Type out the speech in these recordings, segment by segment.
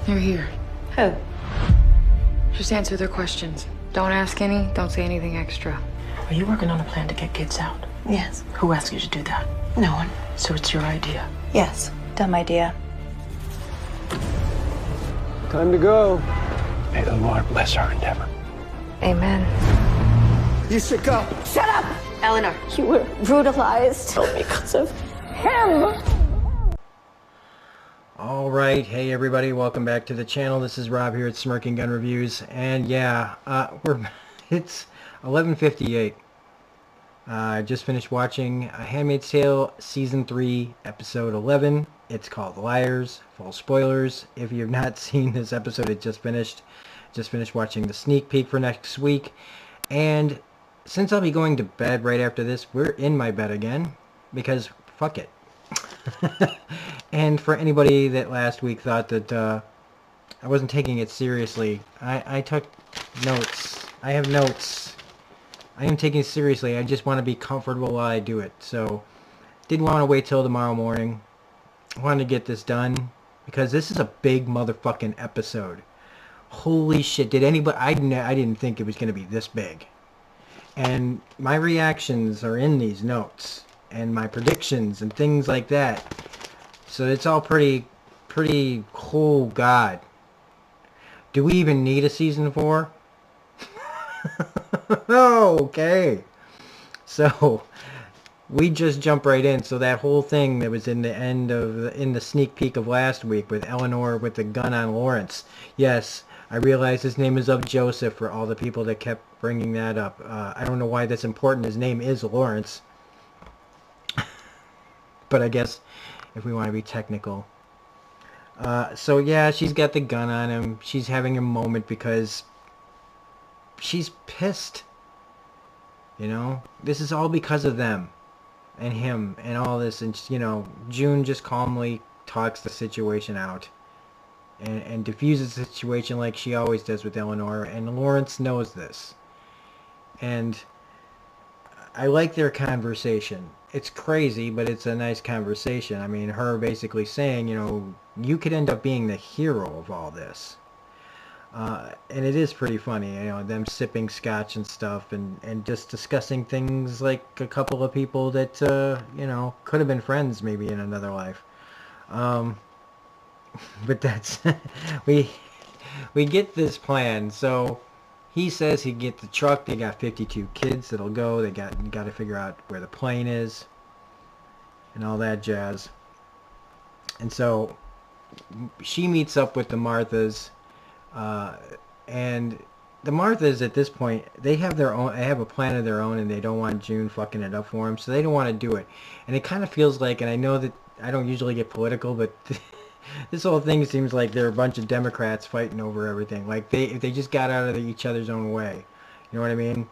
You're here. Who? Just answer their questions. Don't ask any, don't say anything extra. Are you working on a plan to get kids out? Yes. Who asked you to do that? No one. So it's your idea? Yes. Dumb idea. Time to go. May the Lord bless our endeavor. Amen. You should go. Shut up! Eleanor, you were brutalized because of him. Alright, hey everybody, welcome back to the channel. This is Rob here at Smirking Gun Reviews, and yeah, it's 11:58. I just finished watching Handmaid's Tale Season 3, Episode 11. It's called Liars. Full spoilers. If you have not seen this episode, it just finished watching the sneak peek for next week. And since I'll be going to bed right after this, we're in my bed again, because fuck it. And for anybody that last week thought that I wasn't taking it seriously, I took notes. I have notes. I am taking it seriously. I just want to be comfortable while I do it. So, didn't want to wait till tomorrow morning. I wanted to get this done because this is a big motherfucking episode. Holy shit! Did anybody? I didn't think it was going to be this big. And my reactions are in these notes, and my predictions and things like that. So it's all pretty, oh God. Do we even need a season 4? Okay. So, we just jump right in. So that whole thing that was in the sneak peek of last week with Eleanor with the gun on Lawrence. Yes, I realize his name is of Joseph for all the people that kept bringing that up. I don't know why that's important. His name is Lawrence. But I guess if we want to be technical. So yeah, she's got the gun on him. She's having a moment because she's pissed. You know? This is all because of them. And him. And all this. And, you know, June just calmly talks the situation out. And diffuses the situation like she always does with Eleanor. And Lawrence knows this. And I like their conversation. It's crazy, but it's a nice conversation. I mean, her basically saying, you know, you could end up being the hero of all this. And it is pretty funny, you know, them sipping scotch and stuff, and just discussing things like a couple of people that, you know, could have been friends maybe in another life. But that's, we get this plan. So he says he'd get the truck. They got 52 kids that'll go. They got to figure out where the plane is and all that jazz. And so she meets up with the Marthas, and the Marthas at this point, they have their own. They have a plan of their own, and they don't want June fucking it up for them, so they don't want to do it. And it kind of feels like, and I know that I don't usually get political, but this whole thing seems like they're a bunch of Democrats fighting over everything. Like, if they just got out of each other's own way. You know what I mean?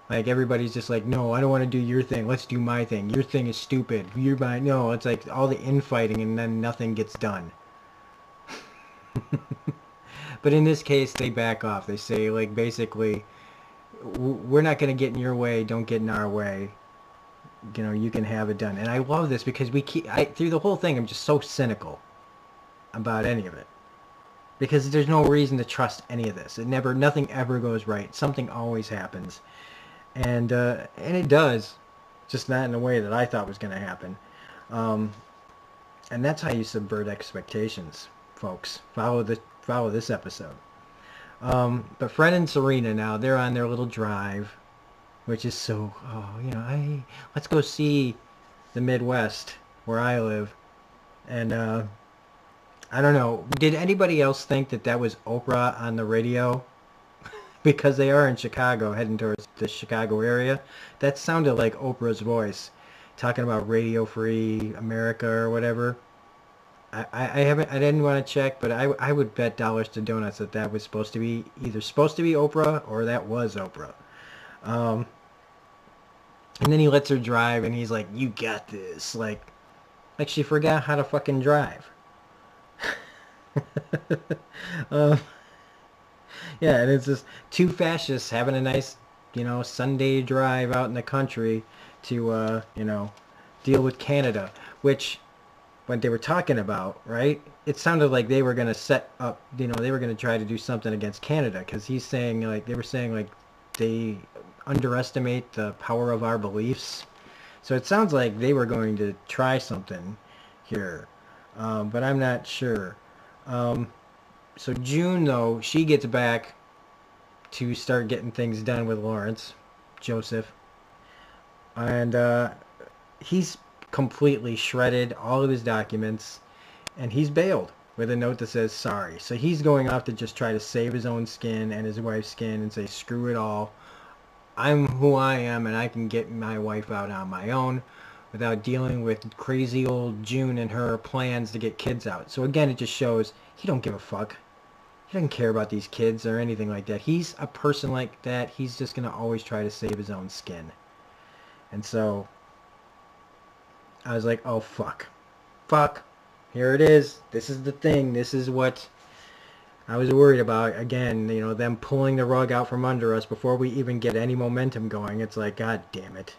Like, everybody's just like, no, I don't want to do your thing. Let's do my thing. Your thing is stupid. You're my... No, it's like all the infighting and then nothing gets done. But in this case, they back off. They say, like, basically, we're not going to get in your way. Don't get in our way. You know, you can have it done. And I love this because through the whole thing, I'm just so cynical about any of it, because there's no reason to trust any of this. Nothing ever goes right. Something always happens, and it does, just not in a way that I thought was going to happen. And that's how you subvert expectations, folks. Follow this episode. But Fred and Serena now, they're on their little drive, which is so, you know, hey, let's go see the Midwest where I live. And I don't know. Did anybody else think that was Oprah on the radio? Because they are in Chicago, heading towards the Chicago area. That sounded like Oprah's voice, talking about Radio Free America or whatever. I didn't want to check, but I would bet dollars to donuts that was supposed to be Oprah or that was Oprah. And then he lets her drive, and he's like, "You got this." Like she forgot how to fucking drive. Yeah, and it's just two fascists having a nice, you know, Sunday drive out in the country to, you know, deal with Canada, which when they were talking about, right, it sounded like they were going to set up, they were going to try to do something against Canada, because he's saying, like, they were saying, like, they underestimate the power of our beliefs. So it sounds like they were going to try something here, but I'm not sure. So June, though, she gets back to start getting things done with Lawrence, Joseph, and he's completely shredded all of his documents, and he's bailed with a note that says sorry. So he's going off to just try to save his own skin and his wife's skin and say, screw it all. I'm who I am, and I can get my wife out on my own without dealing with crazy old June and her plans to get kids out. So again, it just shows he don't give a fuck. He doesn't care about these kids or anything like that. He's a person like that. He's just going to always try to save his own skin. And so I was like, oh, fuck. Fuck. Here it is. This is the thing. This is what I was worried about. Again, them pulling the rug out from under us before we even get any momentum going. It's like, God damn it.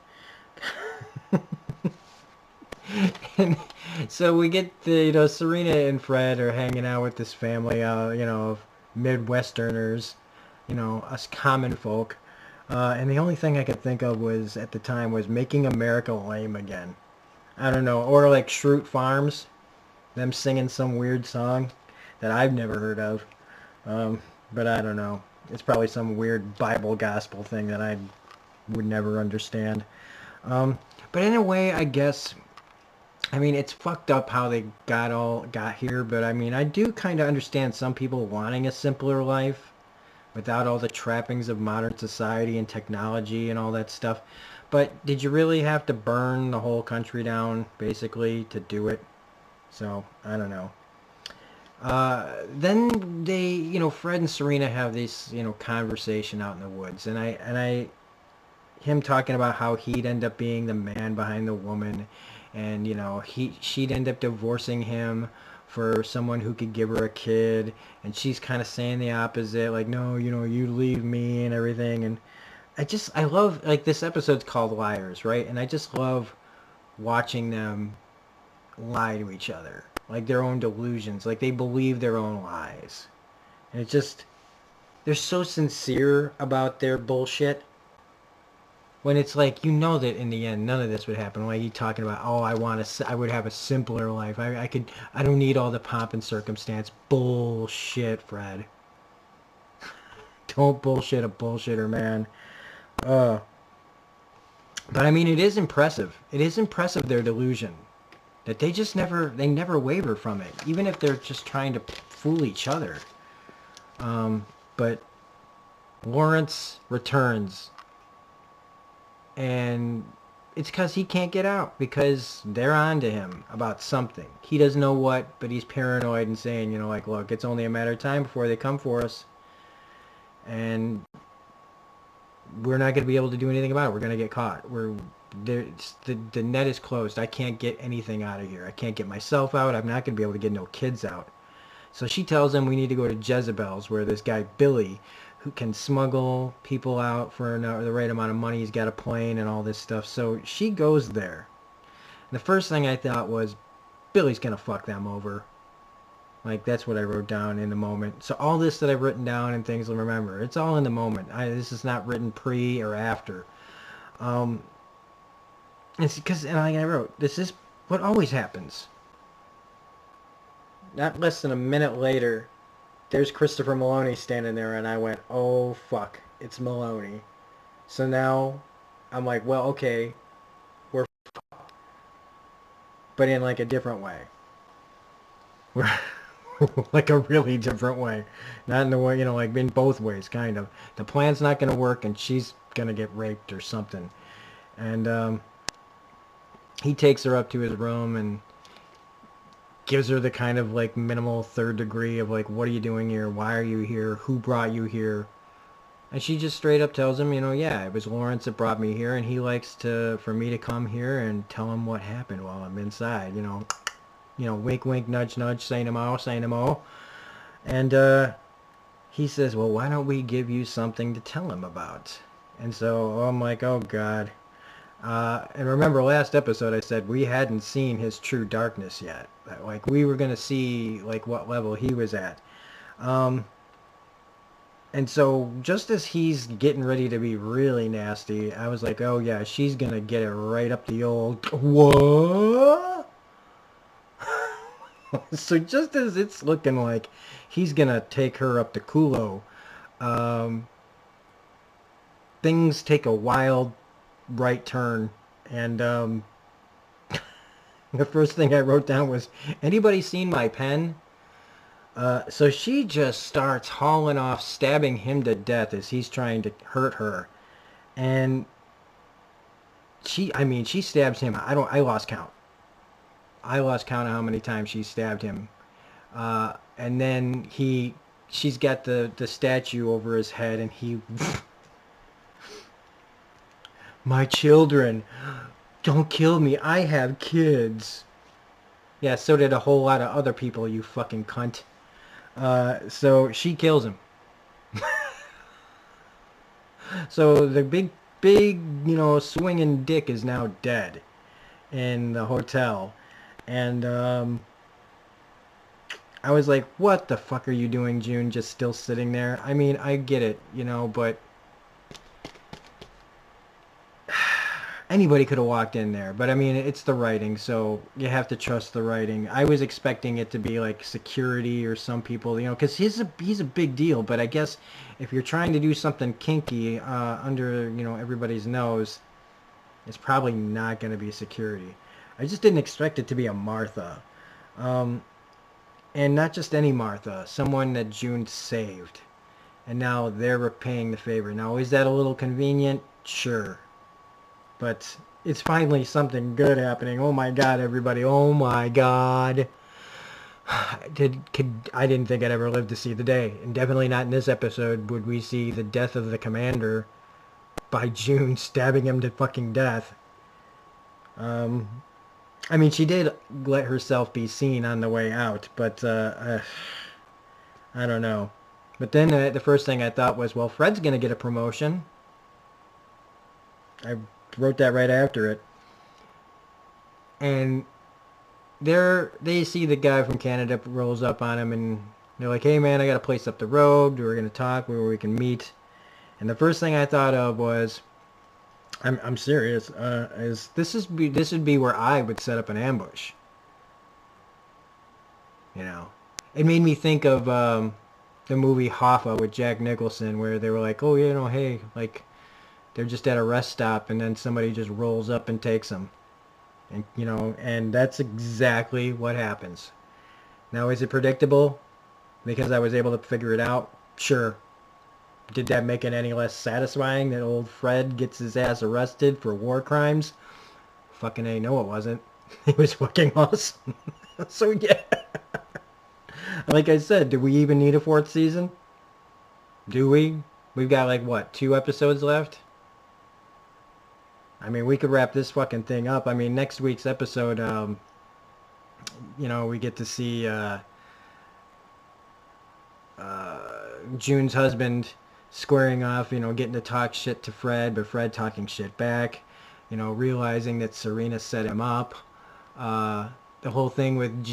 And so we get the, Serena and Fred are hanging out with this family, of Midwesterners, us common folk. And the only thing I could think of was, at the time, was Making America Lame Again. I don't know. Or like Schrute Farms, them singing some weird song that I've never heard of. But I don't know. It's probably some weird Bible gospel thing that I would never understand. But in a way, I guess, I mean, it's fucked up how they got here, but I mean, I do kind of understand some people wanting a simpler life without all the trappings of modern society and technology and all that stuff. But did you really have to burn the whole country down, basically, to do it? So, I don't know. Then they, Fred and Serena have this, conversation out in the woods, and him talking about how he'd end up being the man behind the woman, and she'd end up divorcing him for someone who could give her a kid, and she's kind of saying the opposite, like, no, you leave me and everything. And I love, like, this episode's called Liars, right? And I just love watching them lie to each other, like their own delusions, like they believe their own lies. And they're so sincere about their bullshit, when it's like, that in the end none of this would happen. Like, you talking about, oh, I would have a simpler life. I don't need all the pomp and circumstance. Bullshit, Fred. Don't bullshit a bullshitter, man. But I mean, it is impressive. It is impressive, their delusion, that they never waver from it, even if they're just trying to fool each other. But Lawrence returns, and it's because he can't get out, because they're on to him about something. He doesn't know what, but he's paranoid and saying, like, look, it's only a matter of time before they come for us, and we're not going to be able to do anything about it. We're going to get caught. The net is closed. I can't get anything out of here. I can't get myself out. I'm not going to be able to get no kids out. So she tells him we need to go to Jezebel's, where this guy Billy, who can smuggle people out for the right amount of money, he's got a plane and all this stuff. So she goes there. And the first thing I thought was, Billy's going to fuck them over. Like, that's what I wrote down in the moment. So all this that I've written down and things to remember, it's all in the moment. This is not written pre or after. It's because, and like I wrote, this is what always happens. Not less than a minute later, there's Christopher Maloney standing there, and I went, oh, fuck, it's Maloney. So now I'm like, well, okay, we're fucked. But in, like, a different way. We're like a really different way. Not in the way, like in both ways, kind of. The plan's not going to work, and she's going to get raped or something. And he takes her up to his room and gives her the kind of, like, minimal third degree of, like, what are you doing here? Why are you here? Who brought you here? And she just straight up tells him, yeah, it was Lawrence that brought me here, and he likes for me to come here and tell him what happened while I'm inside, wink, wink, nudge, nudge, say no more, say no more. And he says, well, why don't we give you something to tell him about? And so I'm like, oh, God. And remember last episode I said we hadn't seen his true darkness yet. Like we were going to see like what level he was at. And so just as he's getting ready to be really nasty, I was like, oh yeah, she's going to get it right up the old... What? So just as it's looking like he's going to take her up the culo, things take a wild right turn. And the first thing I wrote down was, anybody seen my pen? So she just starts hauling off, stabbing him to death as he's trying to hurt her. And she stabs him. I lost count. I lost count of how many times she stabbed him. And then she's got the statue over his head, and he... My children, don't kill me. I have kids. Yeah, so did a whole lot of other people, you fucking cunt. So she kills him. So the big, swinging dick is now dead in the hotel. And I was like, what the fuck are you doing, June? Just still sitting there? I mean, I get it, but anybody could have walked in there. But I mean, it's the writing, so you have to trust the writing. I was expecting it to be like security or some people, because he's a big deal. But I guess if you're trying to do something kinky under, everybody's nose, it's probably not going to be security. I just didn't expect it to be a Martha. And not just any Martha, someone that June saved. And now they're repaying the favor. Now, is that a little convenient? Sure. But it's finally something good happening. Oh my God, everybody. Oh my God. I didn't think I'd ever live to see the day. And definitely not in this episode would we see the death of the commander by June stabbing him to fucking death. I mean, she did let herself be seen on the way out, but I don't know. But then the first thing I thought was, well, Fred's going to get a promotion. I wrote that right after it. And they see the guy from Canada rolls up on him, and they're like, hey man, I got a place up the road. We're going to talk where we can meet. And the first thing I thought of was, I'm serious, this would be where I would set up an ambush. It made me think of the movie Hoffa with Jack Nicholson, where they were like, oh, hey, like, they're just at a rest stop, and then somebody just rolls up and takes them. And, and that's exactly what happens. Now, is it predictable? Because I was able to figure it out? Sure. Did that make it any less satisfying that old Fred gets his ass arrested for war crimes? Fucking A, no it wasn't. It was fucking awesome. So, yeah. Like I said, do we even need a 4th season? Do we? We've got, like, what, 2 episodes left? I mean, we could wrap this fucking thing up. I mean, next week's episode, we get to see June's husband squaring off, getting to talk shit to Fred, but Fred talking shit back, realizing that Serena set him up. The whole thing with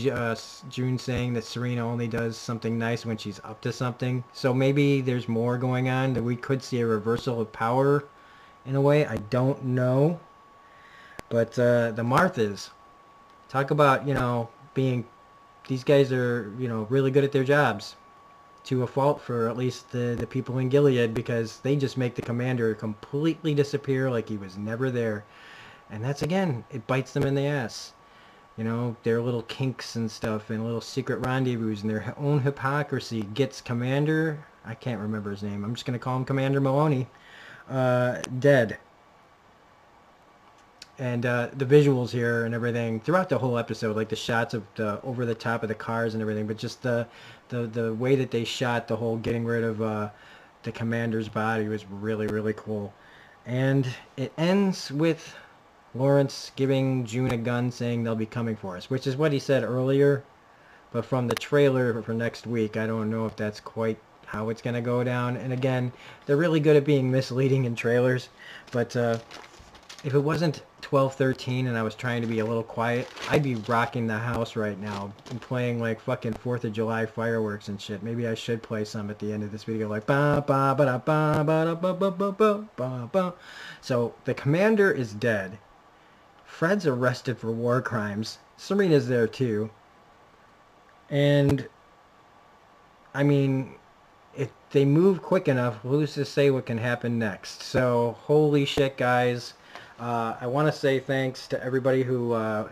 June saying that Serena only does something nice when she's up to something. So maybe there's more going on, that we could see a reversal of power in a way. I don't know. But the Marthas, talk about, being, these guys are, really good at their jobs. To a fault for at least the people in Gilead, because they just make the commander completely disappear like he was never there. And that's, again, it bites them in the ass. Their little kinks and stuff, and little secret rendezvous, and their own hypocrisy gets Commander, I can't remember his name, I'm just going to call him Commander Maloney, dead. And the visuals here and everything throughout the whole episode, like the shots of the over the top of the cars and everything, but just the way that they shot the whole getting rid of the commander's body was really, really cool. And it ends with Lawrence giving June a gun, saying they'll be coming for us, which is what he said earlier. But from the trailer for next week, I don't know if that's quite how it's going to go down. And again, they're really good at being misleading in trailers. But if it wasn't 12:13 and I was trying to be a little quiet, I'd be rocking the house right now and playing like fucking 4th of July fireworks and shit. Maybe I should play some at the end of this video, like ba ba ba da ba ba da ba ba ba ba ba ba. So the commander is dead. Fred's arrested for war crimes. Serena's there too. And I mean, if they move quick enough, who's to say what can happen next? So holy shit, guys. I want to say thanks to everybody who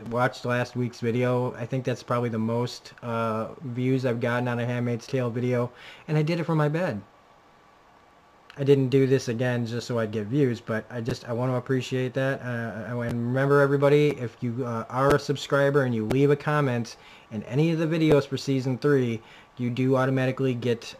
watched last week's video. I think that's probably the most views I've gotten on a Handmaid's Tale video, and I did it from my bed. I didn't do this again just so I'd get views, but I want to appreciate that. And remember, everybody, if you are a subscriber and you leave a comment in any of the videos for Season 3, you do automatically get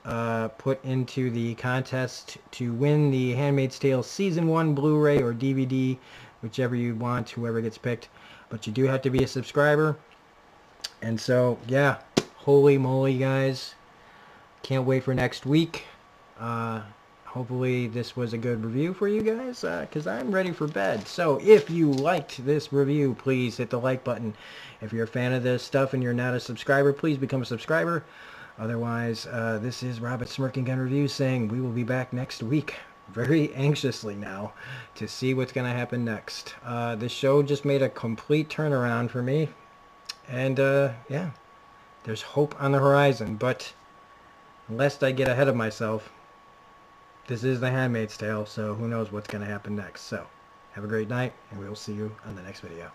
put into the contest to win the Handmaid's Tale Season 1 Blu-ray or DVD, whichever you want, whoever gets picked. But you do have to be a subscriber. And so, yeah, holy moly, guys. Can't wait for next week. Hopefully this was a good review for you guys, because I'm ready for bed. So if you liked this review, please hit the like button. If you're a fan of this stuff and you're not a subscriber, please become a subscriber. Otherwise, this is Robert Smirking Gun Reviews saying we will be back next week, very anxiously now, to see what's going to happen next. This show just made a complete turnaround for me. And, yeah, there's hope on the horizon. But, lest I get ahead of myself, this is The Handmaid's Tale, so who knows what's going to happen next. So, have a great night, and we will see you on the next video.